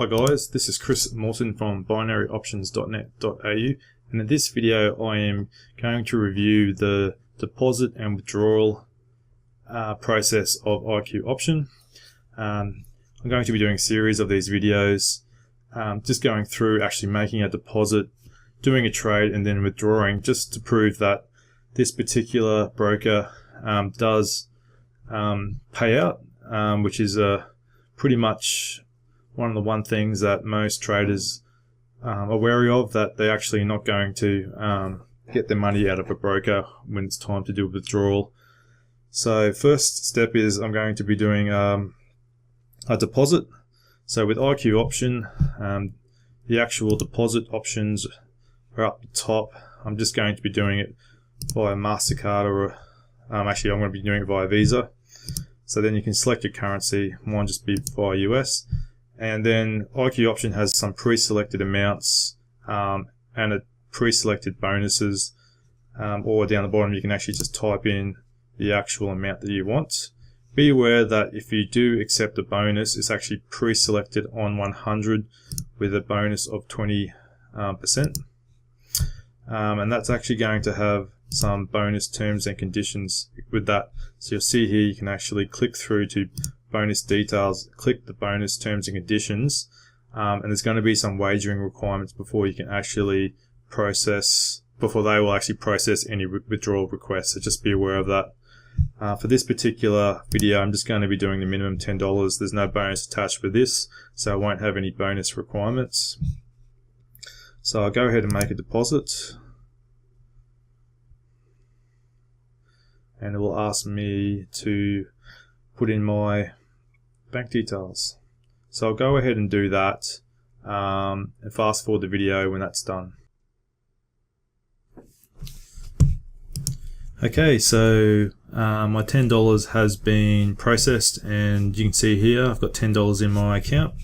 Hi guys, this is Chris Morton from binaryoptions.net.au, and in this video I am going to review the deposit and withdrawal process of IQ Option. I'm going to be doing a series of these videos, just going through actually making a deposit, doing a trade and then withdrawing, just to prove that this particular broker does pay out, which is pretty much one of the things that most traders are wary of, that they're actually not going to get their money out of a broker when it's time to do a withdrawal. So first step is I'm going to be doing a deposit. So with IQ Option, the actual deposit options are up the top. I'm just going to be doing it via MasterCard, or actually I'm going to be doing it via Visa. So then you can select your currency, mine just be via US. And then IQ Option has some pre-selected amounts and a pre-selected bonuses, or down the bottom you can actually just type in the actual amount that you want. Be aware that if you do accept a bonus, it's actually pre-selected on 100 with a bonus of 20%. And that's actually going to have some bonus terms and conditions with that. So you'll see here you can actually click through to bonus details, click the bonus terms and conditions, and there's going to be some wagering requirements before you can actually before they will actually process any withdrawal requests. So just be aware of that. For this particular video, I'm just going to be doing the minimum $10. There's no bonus attached with this, so I won't have any bonus requirements. So I'll go ahead and make a deposit, and it will ask me to put in my bank details. So I'll go ahead and do that, and fast forward the video when that's done. Okay, so my $10 has been processed, and you can see here I've got $10 in my account.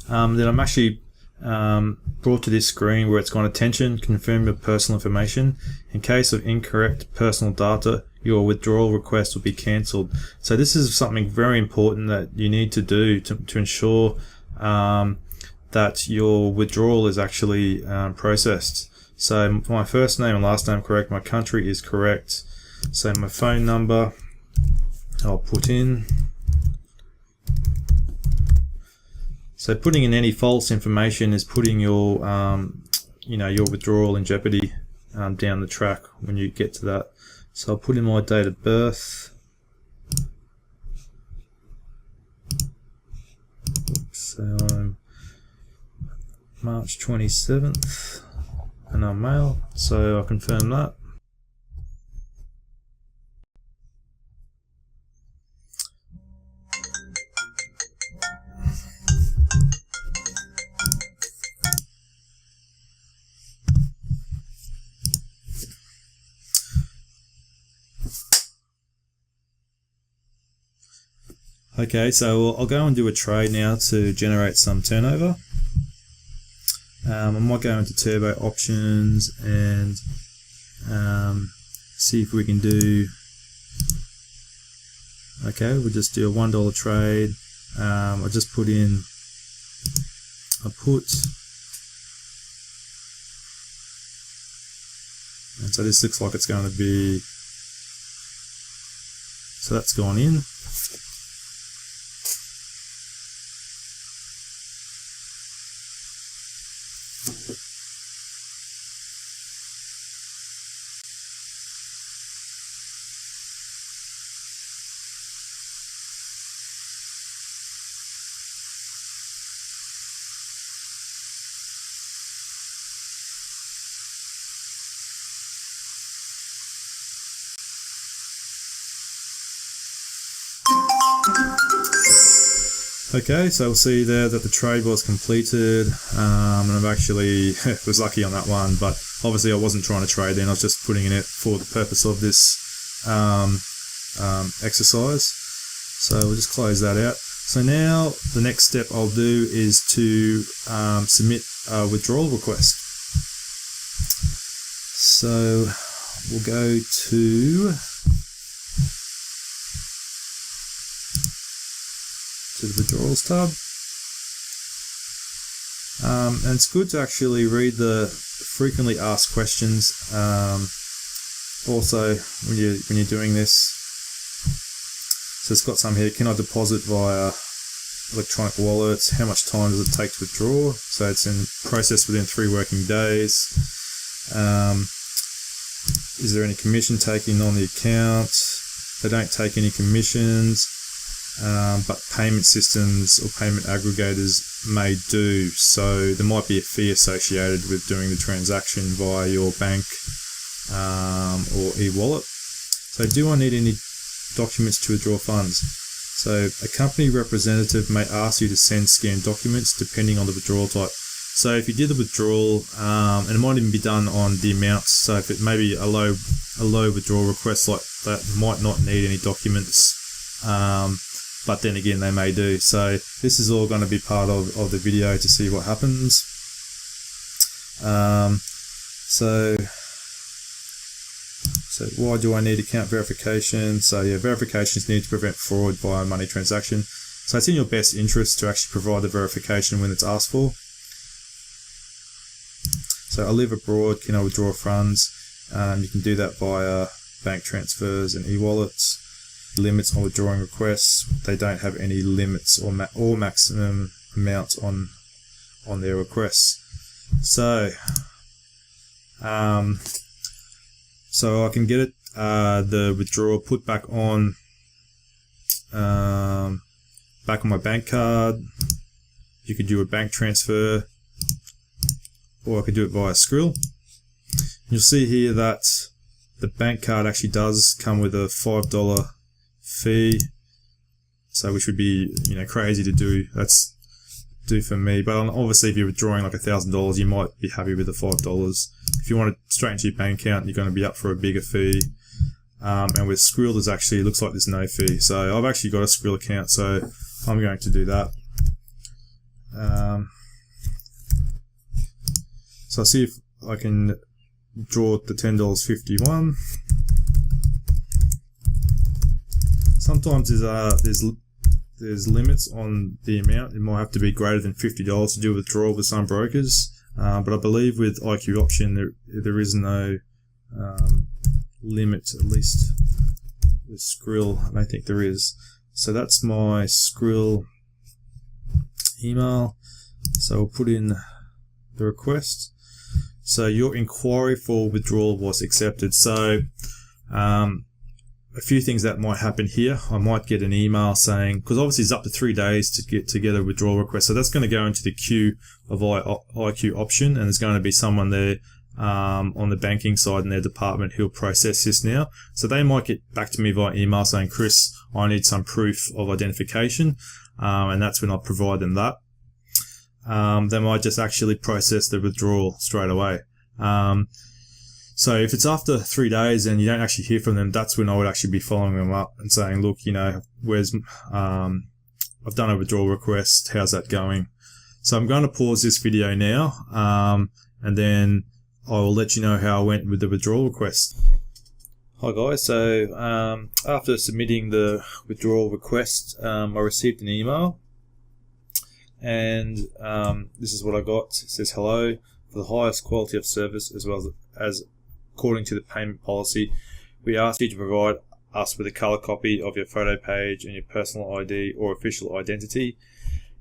Then I'm actually brought to this screen where it's gone attention, confirm your personal information. In case of incorrect personal data, your withdrawal request will be cancelled. So this is something very important that you need to do to ensure that your withdrawal is actually processed. So my first name and last name correct, my country is correct. So my phone number I'll put in. So putting in any false information is putting your your withdrawal in jeopardy down the track when you get to that. So I'll put in my date of birth. So I'm March 27th and I'm male, so I'll confirm that. Okay, so I'll go and do a trade now to generate some turnover. I might go into turbo options and see if we can do. Okay, we'll just do a $1 trade. I'll just put in a put, and so this looks like it's going to be. So that's gone in. Okay, so we'll see there that the trade was completed, and I've actually was lucky on that one, but obviously I wasn't trying to trade then, I was just putting in it for the purpose of this exercise. So we'll just close that out. So now the next step I'll do is to submit a withdrawal request. So we'll go to the withdrawals tab. And it's good to actually read the frequently asked questions. Also, when you're doing this, so it's got some here. Can I deposit via electronic wallets? How much time does it take to withdraw? So it's in process within 3 working days. Is there any commission taken on the account? They don't take any commissions, but payment systems or payment aggregators may do. So there might be a fee associated with doing the transaction via your bank or e-wallet. So do I need any documents to withdraw funds? So a company representative may ask you to send scanned documents depending on the withdrawal type. So if you did the withdrawal, and it might even be done on the amounts, so if it may be a low withdrawal request like that, might not need any documents, but then again they may do. So this is all going to be part of the video to see what happens. So why do I need account verification? So yeah, verifications need to prevent fraud via money transaction. So it's in your best interest to actually provide the verification when it's asked for. So I live abroad, can I withdraw funds? You can do that via bank transfers and e-wallets. Limits on withdrawing requests, they don't have any limits or maximum amounts on their requests. So I can get it, the withdrawal put back on my bank card. You could do a bank transfer, or I could do it via Skrill. You'll see here that the bank card actually does come with a $5 fee, so which would be crazy to do. That's do for me, but obviously if you're withdrawing like $1,000, you might be happy with the $5. If you want it straight into your bank account, you're going to be up for a bigger fee. And with Skrill, there's actually, it looks like there's no fee. So I've actually got a Skrill account, so I'm going to do that. So I'll see if I can draw the $10.51. Sometimes there's limits on the amount. It might have to be greater than $50 to do a withdrawal with some brokers. But I believe with IQ Option there is no limit, at least with Skrill. I don't think there is. So that's my Skrill email. So we'll put in the request. So your inquiry for withdrawal was accepted. So a few things that might happen here. I might get an email saying, because obviously it's up to 3 days to get a withdrawal request. So that's going to go into the queue of IQ Option, and there's going to be someone there on the banking side in their department who'll process this now. So they might get back to me via email saying, Chris, I need some proof of identification, and that's when I provide them that. They might just actually process the withdrawal straight away. So if it's after 3 days and you don't actually hear from them, that's when I would actually be following them up and saying, look, where's I've done a withdrawal request, how's that going? So I'm going to pause this video now, and then I will let you know how I went with the withdrawal request. Hi guys, so after submitting the withdrawal request, I received an email, and this is what I got. It says, hello, for the highest quality of service as well as according to the payment policy, we ask you to provide us with a color copy of your photo page and your personal ID or official identity.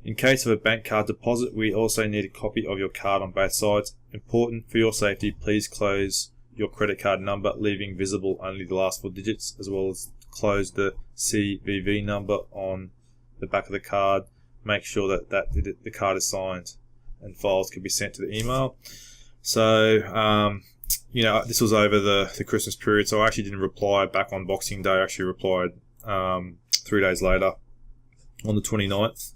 In case of a bank card deposit, we also need a copy of your card on both sides. Important for your safety, please close your credit card number, leaving visible only the last 4 digits, as well as close the CVV number on the back of the card. Make sure that the card is signed, and files can be sent to the email. So, this was over the Christmas period, so I actually didn't reply back on Boxing Day. I actually replied 3 days later on the 29th.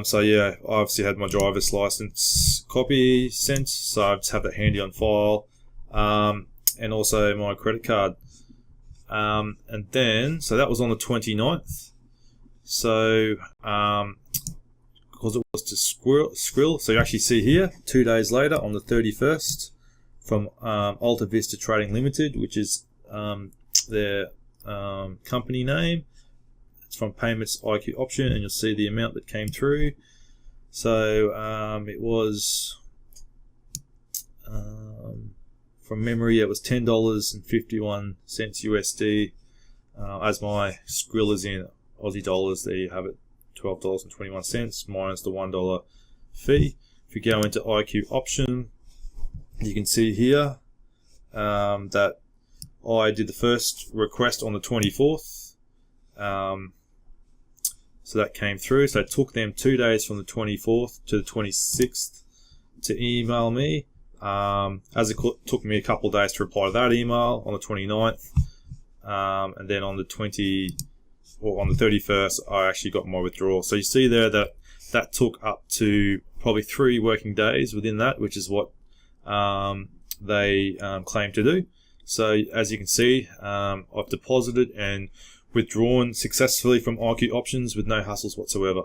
So yeah, I obviously had my driver's license copy sent, so I just have that handy on file, and also my credit card. And then, so that was on the 29th. So, because it was to Skrill, so you actually see here, 2 days later on the 31st, from Alta Vista Trading Limited, which is their company name. It's from Payments IQ Option, and you'll see the amount that came through. So it was, from memory, it was $10.51 USD. As my Skrill is in Aussie dollars, there you have it, $12.21 minus the $1 fee. If you go into IQ option, you can see here that I did the first request on the 24th. So that came through. So it took them 2 days from the 24th to the 26th to email me. As it took me a couple of days to reply to that email on the 29th. And then on the 31st, I actually got my withdrawal. So you see there that that took up to probably 3 working days within that, which is what they claim to do. So as you can see, I've deposited and withdrawn successfully from IQ options with no hassles whatsoever.